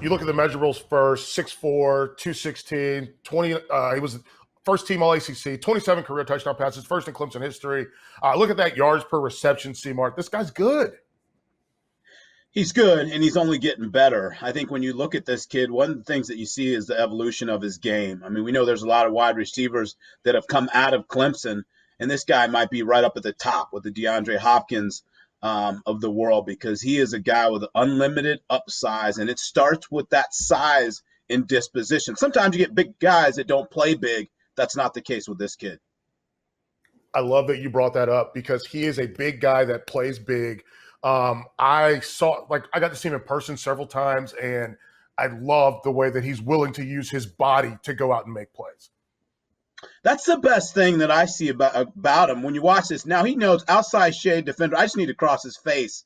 You look at the measurables first: 6'4", 216, 20. He was first team All ACC, 27 career touchdown passes, first in Clemson history. Look at that yards per reception, C-Mark. This guy's good. He's good, and he's only getting better. I think when you look at this kid, one of the things that you see is the evolution of his game. I mean, we know there's a lot of wide receivers that have come out of Clemson, and this guy might be right up at the top with the DeAndre Hopkins of the world, because he is a guy with unlimited upsize, and it starts with that size and disposition. Sometimes you get big guys that don't play big. That's not the case with this kid. I love that you brought that up because he is a big guy that plays big. I got to see him in person several times, and I love the way that he's willing to use his body to go out and make plays. That's the best thing that I see about him. When you watch this, now he knows outside shade defender. I just need to cross his face,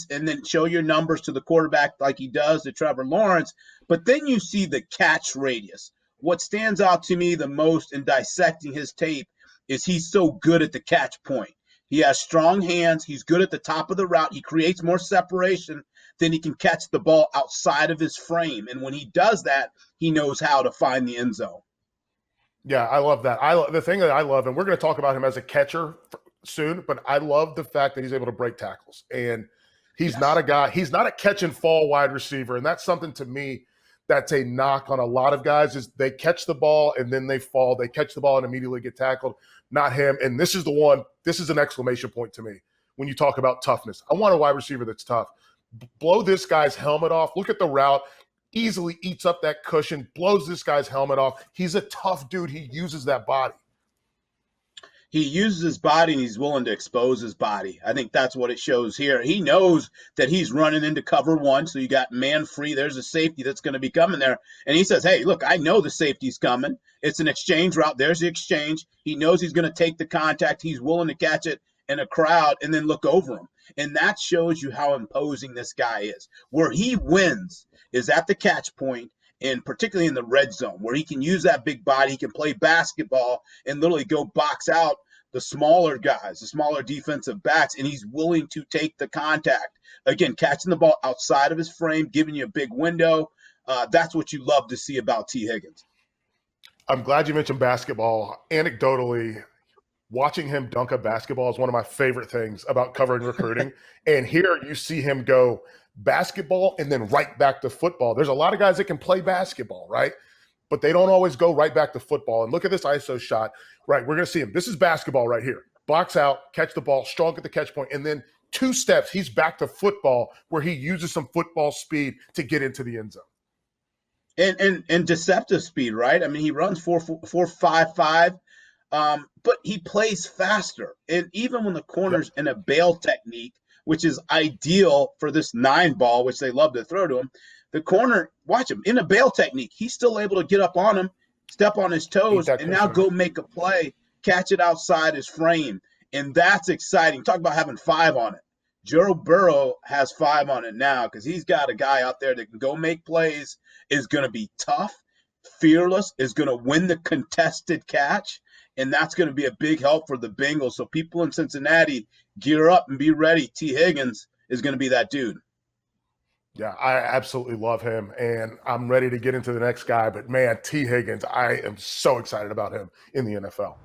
and then show your numbers to the quarterback like he does to Trevor Lawrence. But then you see the catch radius. What stands out to me the most in dissecting his tape is he's so good at the catch point. He has strong hands. He's good at the top of the route. He creates more separation than he can catch the ball outside of his frame. And when he does that, he knows how to find the end zone. Yeah, I love that. The thing that I love, and we're going to talk about him as a catcher soon, but I love the fact that he's able to break tackles. And he's not a guy, he's not a catch and fall wide receiver. And that's something to me that's a knock on a lot of guys is they catch the ball and then they fall. They catch the ball and immediately get tackled. Not him. And this is an exclamation point to me when you talk about toughness. I want a wide receiver that's tough. Blow this guy's helmet off. Look at the route. Easily eats up that cushion, blows this guy's helmet off. He's a tough dude. He uses that body. He uses his body, and he's willing to expose his body. I think that's what it shows here. He knows that he's running into cover one, so you got man free. There's a safety that's going to be coming there. And he says, hey, look, I know the safety's coming. It's an exchange route. There's the exchange. He knows he's going to take the contact. He's willing to catch it in a crowd and then look over him. And that shows you how imposing this guy is. Where he wins is at the catch point, and particularly in the red zone, where he can use that big body. He can play basketball and literally go box out the smaller guys, the smaller defensive backs, and he's willing to take the contact. Again, catching the ball outside of his frame, giving you a big window. That's what you love to see about Tee Higgins. I'm glad you mentioned basketball. Anecdotally, watching him dunk a basketball is one of my favorite things about covering recruiting. And here you see him go basketball and then right back to football. There's a lot of guys that can play basketball, right? But they don't always go right back to football. And look at this ISO shot, right? We're going to see him. This is basketball right here. Box out, catch the ball, strong at the catch point, and then 2 steps, he's back to football where he uses some football speed to get into the end zone. And deceptive speed, right? I mean, he runs 4.55, but he plays faster. And even when the corner's in a bail technique, which is ideal for this 9 ball, which they love to throw to him, the corner, watch him, in a bail technique, he's still able to get up on him, step on his toes, and now go make a play, catch it outside his frame. And that's exciting. Talk about having 5 on it. Joe Burrow has 5 on it now because he's got a guy out there that can go make plays, is going to be tough, fearless, is going to win the contested catch, and that's going to be a big help for the Bengals. So people in Cincinnati, gear up and be ready. Tee Higgins is going to be that dude. Yeah, I absolutely love him, and I'm ready to get into the next guy. But, man, Tee Higgins, I am so excited about him in the NFL.